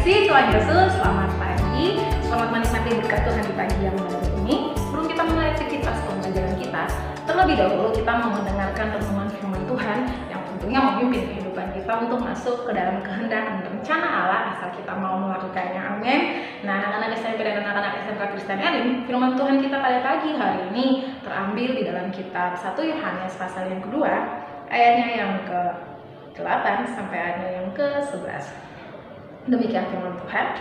kasih Tuhan Yesus, selamat pagi. Selamat menikmati berkat Tuhan di pagi yang baru ini. Sebelum kita mulai aktivitas pembelajaran kita, terlebih dahulu kita mau mendengarkan renungan firman Tuhan yang tentunya memimpin kehidupan kita untuk masuk ke dalam kehendak dan rencana Allah asal kita mau melakukannya. Amin. Nah, anak-anak SMP dan anak-anak SMK Kristen Elim, firman Tuhan kita pada pagi hari ini terambil di dalam kitab 1 Yohanes pasal yang kedua, ayatnya yang ke-8 sampai ayatnya yang ke-11. Demikian firman Tuhan.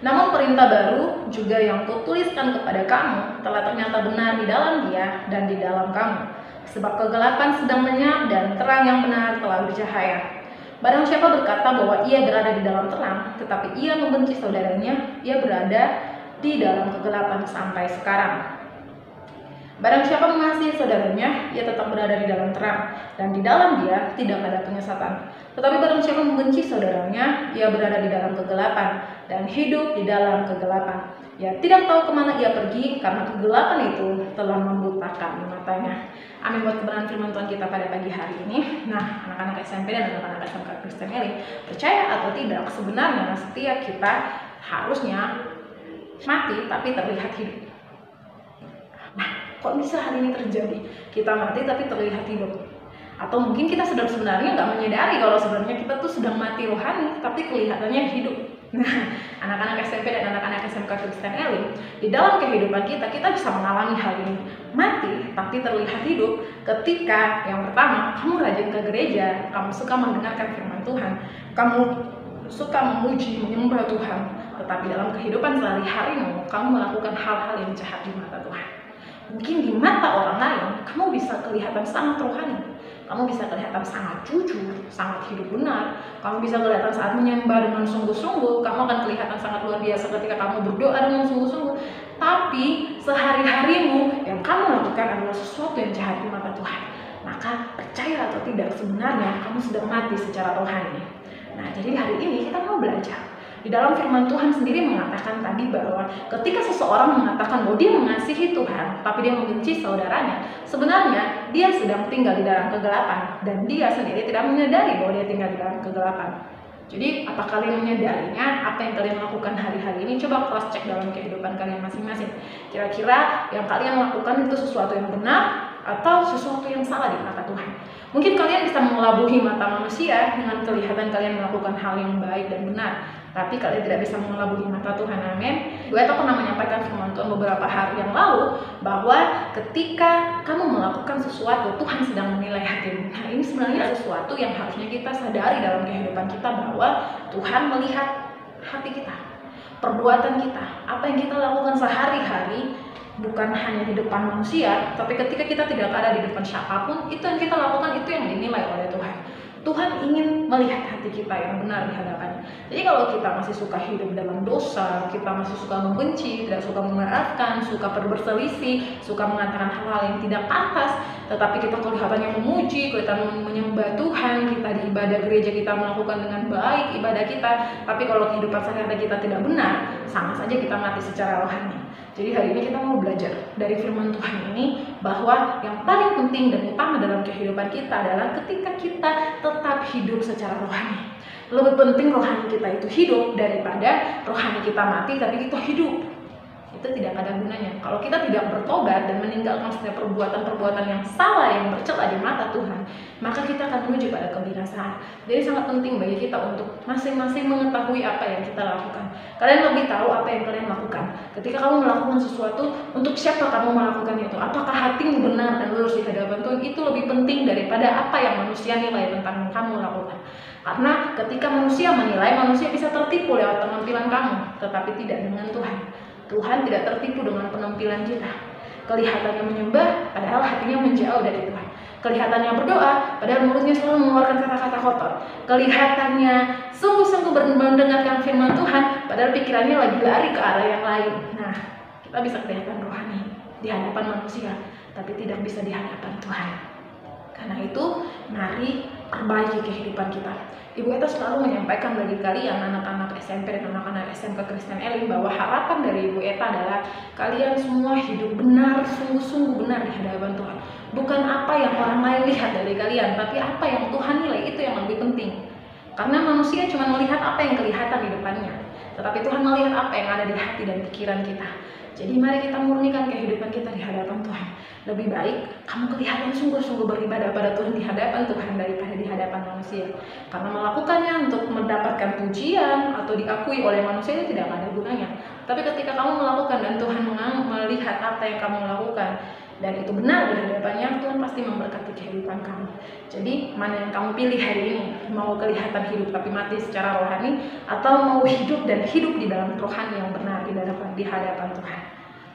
Namun perintah baru juga yang kutuliskan kepada kamu telah ternyata benar di dalam Dia dan di dalam kamu. Sebab kegelapan sedang lenyap dan terang yang benar telah bercahaya. Barang siapa berkata bahwa ia berada di dalam terang, tetapi ia membenci saudaranya, ia berada di dalam kegelapan sampai sekarang. Barang siapa mengasihi saudaranya, ia tetap berada di dalam terang, dan di dalam dia tidak ada penyesatan. Tetapi barang siapa membenci saudaranya, ia berada di dalam kegelapan, dan hidup di dalam kegelapan. Ia tidak tahu kemana ia pergi, karena kegelapan itu telah membutakan matanya. Amin buat kebenaran firman Tuhan kita pada pagi hari ini. Nah, anak-anak SMP dan anak-anak SMK Kristen Elim, percaya atau tidak, sebenarnya setiap kita harusnya mati tapi terlihat hidup. Nah, kok bisa hal ini terjadi? Kita mati tapi terlihat hidup. Atau mungkin kita sebenarnya nggak menyadari kalau sebenarnya kita tuh sedang mati rohani tapi kelihatannya hidup. Nah, anak-anak SMP dan anak-anak SMK Kristen Elim, di dalam kehidupan kita bisa mengalami hal ini. Mati tapi terlihat hidup ketika yang pertama, kamu rajin ke gereja, kamu suka mendengarkan firman Tuhan, kamu suka memuji, menyembah Tuhan, tetapi dalam kehidupan sehari-harimu, kamu melakukan hal-hal yang jahat di mata Tuhan. Mungkin di mata orang lain, kamu bisa kelihatan sangat rohani. Kamu bisa kelihatan sangat jujur, sangat hidup benar. Kamu bisa kelihatan saat menyembah dengan sungguh-sungguh. Kamu akan kelihatan sangat luar biasa ketika kamu berdoa dengan sungguh-sungguh. Tapi sehari-harimu yang kamu lakukan adalah sesuatu yang jahat di mata Tuhan. Maka percaya atau tidak, sebenarnya kamu sedang mati secara rohani. Nah, jadi hari ini kita mau belajar. Di dalam firman Tuhan sendiri mengatakan tadi bahwa ketika seseorang mengatakan bahwa dia mengasihi Tuhan, tapi dia membenci saudaranya, sebenarnya dia sedang tinggal di dalam kegelapan dan dia sendiri tidak menyadari bahwa dia tinggal di dalam kegelapan. Jadi, apa kalian menyadarinya? Apa yang kalian lakukan hari-hari ini? Coba cross check dalam kehidupan kalian masing-masing. Kira-kira yang kalian lakukan itu sesuatu yang benar atau sesuatu yang salah di mata Tuhan? Mungkin kalian bisa mengelabuhi mata manusia dengan kelihatan kalian melakukan hal yang baik dan benar, tapi kalian tidak bisa mengelabuhi mata Tuhan. Amin. Gue pernah menyampaikan firman Tuhan beberapa hari yang lalu bahwa ketika kamu melakukan sesuatu, Tuhan sedang menilai hatimu. Nah, ini sebenarnya sesuatu yang harusnya kita sadari dalam kehidupan kita, bahwa Tuhan melihat hati kita, perbuatan kita, apa yang kita lakukan sehari-hari. Bukan hanya di depan manusia, tapi ketika kita tidak ada di depan siapapun, itu yang kita lakukan itu yang dinilai oleh Tuhan. Tuhan ingin melihat hati kita yang benar di hadapannya. Jadi kalau kita masih suka hidup dalam dosa, kita masih suka membenci, tidak suka memaafkan, suka berselisih, suka mengatakan hal-hal yang tidak pantas, tetapi kita kelihatannya memuji, kelihatan menyembah Tuhan, kita di ibadah gereja kita melakukan dengan baik ibadah kita, tapi kalau kehidupan sehari-hari kita tidak benar, sama saja kita mati secara rohani. Jadi hari ini kita mau belajar dari firman Tuhan ini bahwa yang paling penting dan utama dalam kehidupan kita adalah ketika kita tetap hidup secara rohani. Lebih penting rohani kita itu hidup daripada rohani kita mati tapi kita hidup. Itu tidak ada gunanya. Kalau kita tidak bertobat dan meninggalkan setiap perbuatan-perbuatan yang salah yang bercela di mata Tuhan, maka kita akan menuju pada kebinasaan. Jadi sangat penting bagi kita untuk masing-masing mengetahui apa yang kita lakukan. Kalian lebih tahu apa yang kalian lakukan. Ketika kamu melakukan sesuatu, untuk siapa kamu melakukan itu? Apakah hatimu benar dan lurus di hadapan Tuhan? Itu lebih penting daripada apa yang manusia nilai tentang yang kamu lakukan. Karena ketika manusia menilai, manusia bisa tertipu lewat penampilan kamu, tetapi tidak dengan Tuhan. Tuhan tidak tertipu dengan penampilan kita. Kelihatannya menyembah, padahal hatinya menjauh dari Tuhan. Kelihatannya berdoa, padahal mulutnya selalu mengeluarkan kata-kata kotor. Kelihatannya sungguh-sungguh mendengarkan firman Tuhan, padahal pikirannya lagi lari ke arah yang lain. Nah, kita bisa kelihatan rohani di hadapan manusia, tapi tidak bisa di hadapan Tuhan. Karena itu, mari perbaiki kehidupan kita. Ibu Eta selalu menyampaikan bagi kalian anak-anak SMP dan anak-anak SMK Kristen Elim bahwa harapan dari Ibu Eta adalah kalian semua hidup benar, sungguh-sungguh benar di hadapan Tuhan. Bukan apa yang orang lain lihat dari kalian, tapi apa yang Tuhan nilai, itu yang lebih penting. Karena manusia cuma melihat apa yang kelihatan di depannya. tetapi Tuhan melihat apa yang ada di hati dan pikiran kita. Jadi mari kita murnikan kehidupan kita di hadapan Tuhan. Lebih baik kamu kelihatan sungguh-sungguh beribadah pada Tuhan di hadapan Tuhan daripada di hadapan manusia. Karena melakukannya untuk mendapatkan pujian atau diakui oleh manusia itu tidak ada gunanya. Tapi ketika kamu melakukan dan Tuhan melihat apa yang kamu lakukan dan itu benar di hadapannya, Tuhan pasti memberkati kehidupan kamu. Jadi mana yang kamu pilih hari ini? Mau kelihatan hidup tapi mati secara rohani, atau mau hidup dan hidup di dalam rohani yang benar di hadapan Tuhan?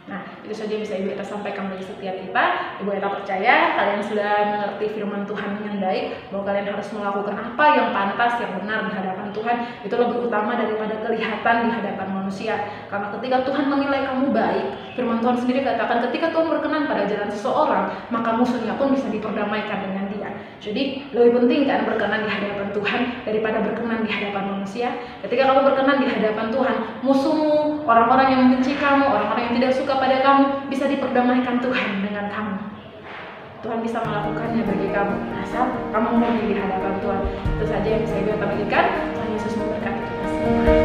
Nah, itu saja yang bisa Ibu Eta sampaikan bagi setiap kita. Ibu Eta percaya kalian sudah mengerti firman Tuhan dengan baik, bahwa kalian harus melakukan apa yang pantas, yang benar di hadapan Tuhan. Itu lebih utama daripada kelihatan di hadapan manusia. Karena ketika Tuhan menilai kamu baik, firman Tuhan sendiri katakan ketika Tuhan berkenan pada jalan seseorang, maka musuhnya pun bisa diperdamaikan dengan dia. Jadi lebih penting kan berkenan di hadapan Tuhan daripada berkenan di hadapan manusia. Ketika kamu berkenan di hadapan Tuhan, musuhmu, orang-orang yang membenci kamu, orang-orang yang tidak suka pada kamu, bisa diperdamaikan Tuhan dengan kamu. Tuhan bisa melakukannya bagi kamu asal kamu murni di hadapan Tuhan. Itu saja yang bisa Ibu bagikan. Tuhan Yesus memberkati kita semua.